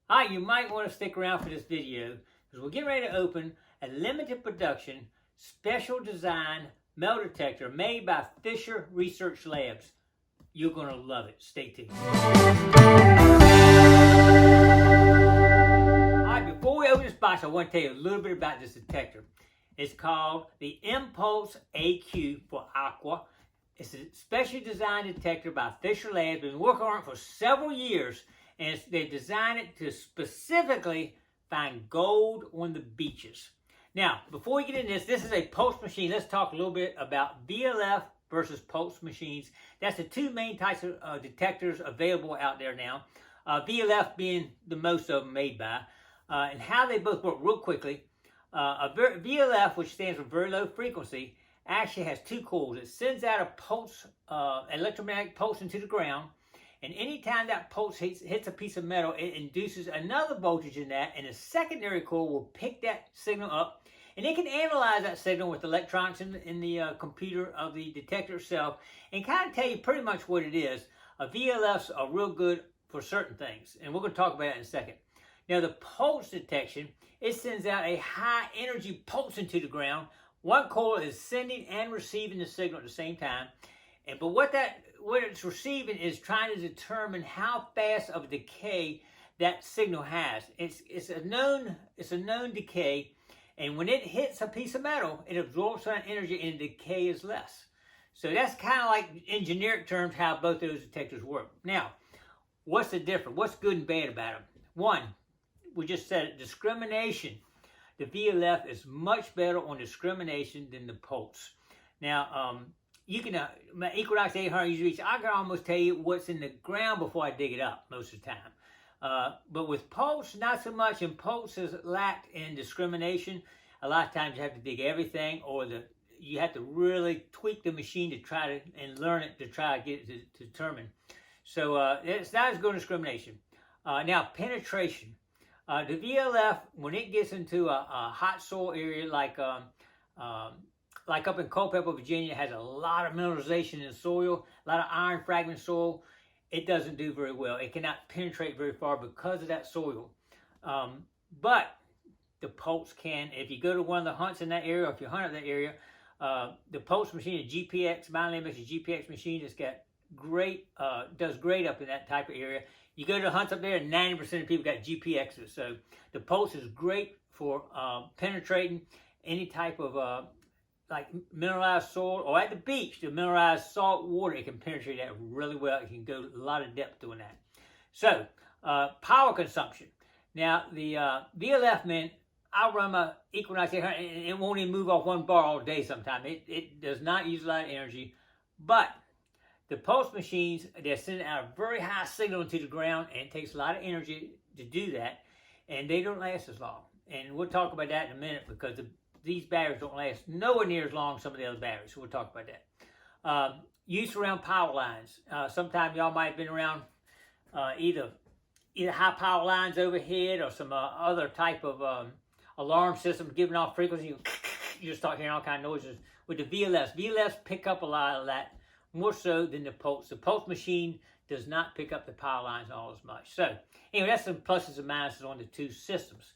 Hi, you might want to stick around for this video because we're getting ready to open a limited production, special design metal detector made by Fisher Research Labs. You're going to love it. Stay tuned. Alright, before we open this box, I want to tell you a little bit about this detector. It's called the Impulse AQ for Aqua. It's a specially designed detector by Fisher Labs. Been working on it for several years, and they've designed it to specifically find gold on the beaches. Now, before we get into this is a pulse machine. Let's talk a little bit about VLF versus pulse machines. That's the two main types of detectors available out there now. VLF being the most of them made by. And how they both work real quickly. VLF, which stands for very low frequency, actually has two coils. It sends out a pulse, electromagnetic pulse into the ground, and anytime that pulse hits a piece of metal, it induces another voltage in that, and a secondary coil will pick that signal up, and it can analyze that signal with electronics in the computer of the detector itself, and kind of tell you pretty much what it is. VLFs are real good for certain things, and we're going to talk about that in a second. Now, the pulse detection, it sends out a high energy pulse into the ground. One coil is sending and receiving the signal at the same time. But what it's receiving is trying to determine how fast of a decay that signal has. It's a known decay, and when it hits a piece of metal, it absorbs that energy and the decay is less. So that's kind of like, in generic terms, how both those detectors work. Now, what's the difference? What's good and bad about them? One, we just said it, discrimination. The VLF is much better on discrimination than the pulse. Now, you can, my Equinox 800 UV, I can almost tell you what's in the ground before I dig it up most of the time. But with pulse, not so much, and pulse is lacked in discrimination. A lot of times you have to dig everything, or you have to really tweak the machine to try to, and learn it to try to get it to determine. So it's not as good as discrimination. Now, penetration. The VLF, when it gets into a hot soil area like up in Culpeper, Virginia, has a lot of mineralization in the soil, a lot of iron fragment soil, it doesn't do very well. It cannot penetrate very far because of that soil. But the pulse can. If you go to one of the hunts in that area, or if you hunt in that area, the pulse machine, the GPX, my name is a GPX machine, it's got great, does great up in that type of area. You go to the hunts up there, and 90% of people got GPXs. So the pulse is great for penetrating any type of like mineralized soil, or at the beach, the mineralized salt water, it can penetrate that really well. It can go a lot of depth doing that. So power consumption. Now the VLF, man, I run my Equinox 800, and it won't even move off one bar all day sometimes. It does not use a lot of energy, but the pulse machines, they're sending out a very high signal into the ground, and it takes a lot of energy to do that, and they don't last as long. And we'll talk about that in a minute, because these batteries don't last nowhere near as long as some of the other batteries, so we'll talk about that. Use around power lines. Sometimes y'all might have been around either high power lines overhead, or some other type of alarm system giving off frequency. You just start hearing all kind of noises. With the VLFs pick up a lot of that, more so than the pulse. The pulse machine does not pick up the power lines all as much. So, anyway, that's some pluses and minuses on the two systems.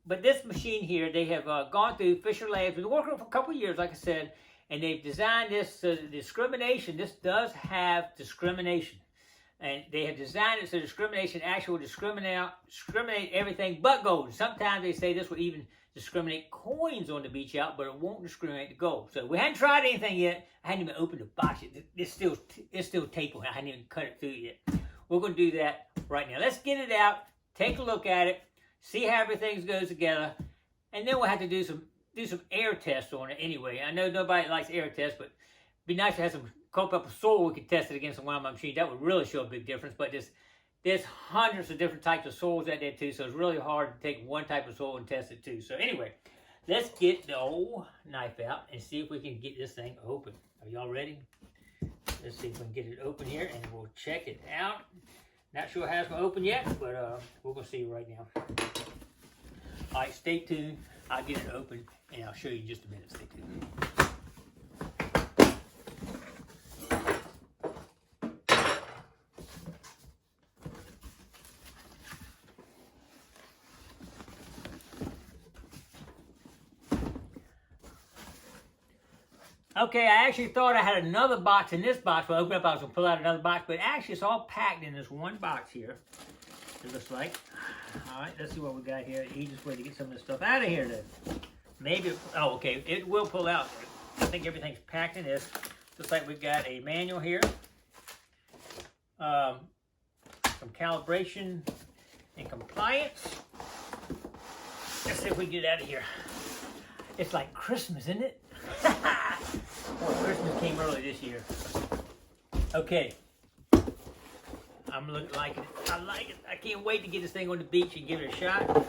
But this machine here, they have gone through Fisher Labs, been working on it for a couple of years, like I said, and they've designed this so that discrimination, this does have discrimination. And they have designed it so discrimination actually will discriminate everything but gold. Sometimes they say this will even discriminate coins on the beach out, but it won't discriminate the gold. So we hadn't tried anything yet. I hadn't even opened the box yet. It's still tape on it. I hadn't even cut it through yet. We're going to do that right now. Let's get it out, take a look at it, see how everything goes together, and then we'll have to do some air tests on it anyway. I know nobody likes air tests, but it'd be nice to have some Culpeper soil we could test it against on one of my machines. That would really show a big difference. But there's hundreds of different types of soils out there too, so it's really hard to take one type of soil and test it too. So anyway, let's get the old knife out and see if we can get this thing open. Are y'all ready? Let's see if we can get it open here, and we'll check it out. Not sure how it's going to open yet, but we're going to see right now. All right, stay tuned. I'll get it open, and I'll show you in just a minute. Stay tuned. Okay, I actually thought I had another box in this box. When I opened up, I was going to pull out another box, but actually it's all packed in this one box here. It looks like. All right, let's see what we got here. The easiest way to get some of this stuff out of here, then. Maybe, oh, okay, it will pull out. I think everything's packed in this. Looks like we've got a manual here. Some calibration and compliance. Let's see if we can get it out of here. It's like Christmas, isn't it? Well, Christmas came early this year. Okay. I'm liking it. I like it. I can't wait to get this thing on the beach and give it a shot.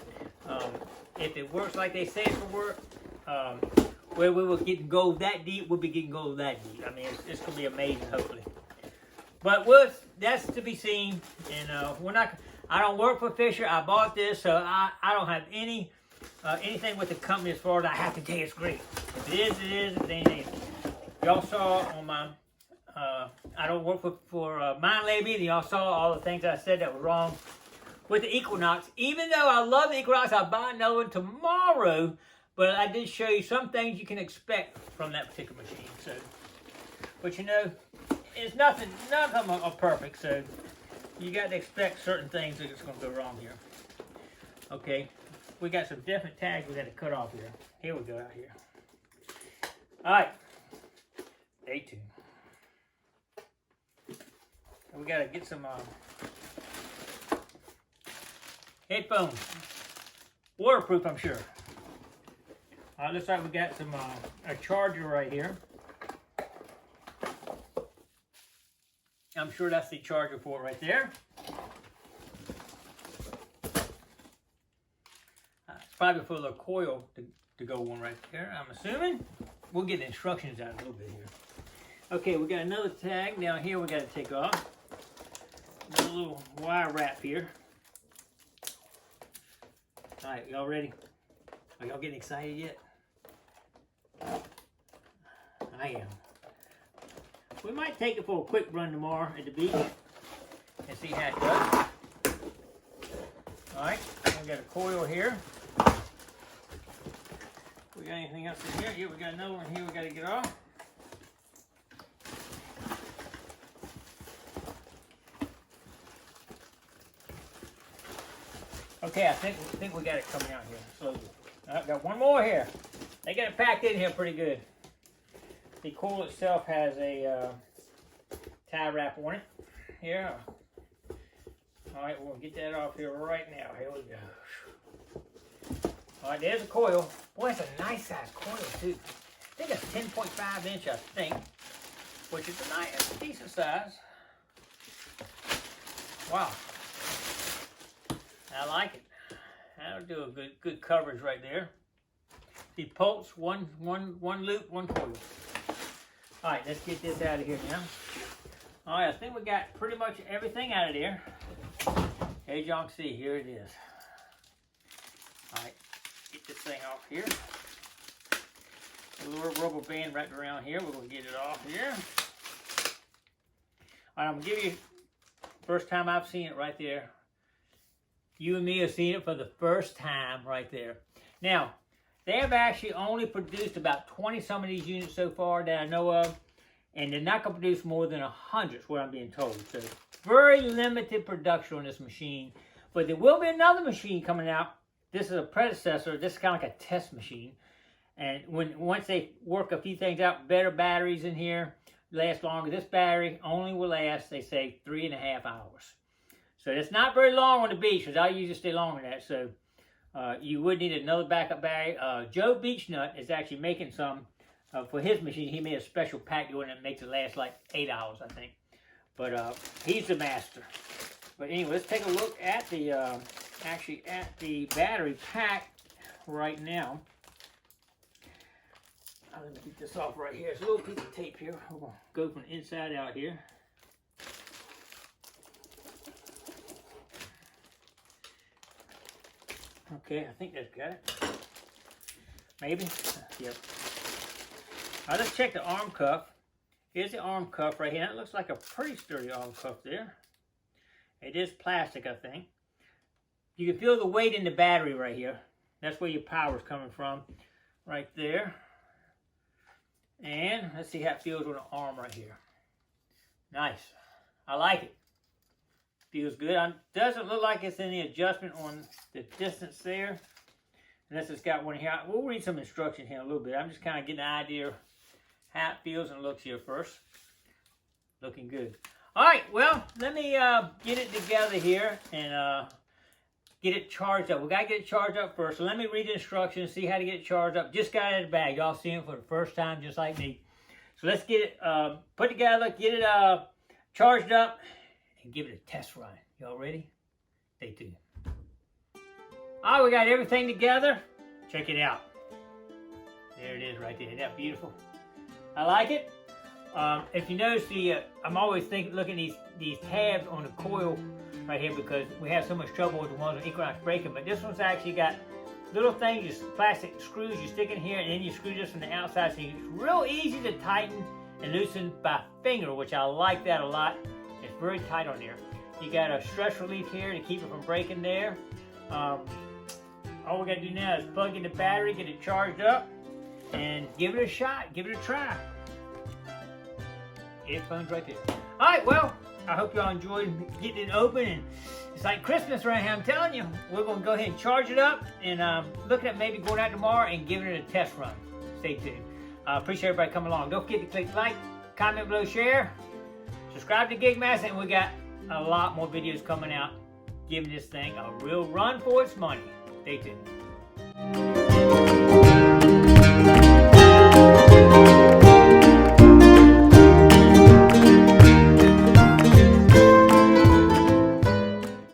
If it works like they say it will work, where we will get gold that deep, we'll be getting gold that deep. I mean, it's going to be amazing, hopefully. But that's to be seen. And we're not. I don't work for Fisher. I bought this, so I don't have anything with the company as far as I have to tell you it's great. If it is, it is. If it ain't, it ain't. Y'all saw on my. I don't work for Mind Lab either. Y'all saw all the things I said that was wrong with the Equinox. Even though I love the Equinox, I'll buy another one tomorrow. But I did show you some things you can expect from that particular machine. So, but you know, it's nothing. None of them are perfect. So you got to expect certain things that's going to go wrong here. Okay, we got some different tags we got to cut off here. Here we go out here. All right, stay tuned. We got to get some headphones, waterproof, I'm sure. Looks like we got some a charger right here. I'm sure that's the charger for it right there. It's probably for a little coil to go on right there, I'm assuming. We'll get the instructions out a little bit here. Okay, we got another tag down here we got to take off. Got a little wire wrap here. All right, y'all ready? Are y'all getting excited yet? I am. We might take it for a quick run tomorrow at the beach and see how it does. All right, we got a coil here. We got anything else in here? Yeah, we got another one here we got to get off. Okay, I think we got it coming out here slowly. I've got one more here. They got it packed in here pretty good. The coil itself has a tie wrap on it. Here. All right, we'll get that off here right now. Here we go. All right, there's a coil. Boy, it's a nice size coil too. I think it's 10.5 inch, I think, which is a nice, decent size. Wow. I like it. That'll do a good coverage right there. The pulse, one loop, one coil. All right, let's get this out of here now. All right, I think we got pretty much everything out of there. As y'all can see, here it is. All right, get this thing off here. A little rubber band wrapped around here. We're gonna get it off here. All right, I'm gonna give you first time I've seen it right there. You and me have seen it for the first time right there. Now, they have actually only produced about 20 some of these units so far that I know of, and they're not going to produce more than 100 is what I'm being told. So, very limited production on this machine. But there will be another machine coming out. This is a predecessor. This is kind of like a test machine. And once they work a few things out, better batteries in here, last longer. This battery only will last, they say, 3.5 hours. So it's not very long on the beach, because I usually stay longer than that. So you would need another backup battery. Joe Beechnut is actually making some for his machine. He made a special pack doing it that makes it last like 8 hours, I think. But he's the master. But anyway, let's take a look at the actually at the battery pack right now. Let me get this off right here. It's a little piece of tape here. We're going to go from the inside out here. Okay, I think that's got it. Maybe? Yep. Now let's check the arm cuff. Here's the arm cuff right here. It looks like a pretty sturdy arm cuff there. It is plastic, I think. You can feel the weight in the battery right here. That's where your power is coming from. Right there. And let's see how it feels on the arm right here. Nice. I like it. Feels good. Doesn't look like it's any adjustment on the distance there. Unless it's got one here. We'll read some instructions here in a little bit. I'm just kind of getting an idea of how it feels and looks here first. Looking good. All right, well, let me get it together here and get it charged up. We got to get it charged up first. So let me read the instructions, see how to get it charged up. Just got it in the bag. Y'all seeing it for the first time, just like me. So let's get it put together, get it charged up, and give it a test run. Y'all ready? Stay tuned. All right, we got everything together. Check it out. There it is right there. Isn't that beautiful? I like it. If you notice, I'm always looking at these tabs on the coil right here because we have so much trouble with the ones on equinox breaking. But this one's actually got little things, just plastic screws you stick in here, and then you screw this from the outside. So it's real easy to tighten and loosen by finger, which I like that a lot. It's very tight on there. You got a stress relief here to keep it from breaking there. All we got to do now is plug in the battery, get it charged up, and give it a shot. Give it a try. Headphones right there. All right, well, I hope y'all enjoyed getting it open. And it's like Christmas right here, I'm telling you. We're going to go ahead and charge it up and looking at maybe going out tomorrow and giving it a test run. Stay tuned. Appreciate everybody coming along. Don't forget to click like, comment below, share, subscribe to Gigmaster, and we got a lot more videos coming out giving this thing a real run for its money. Stay tuned.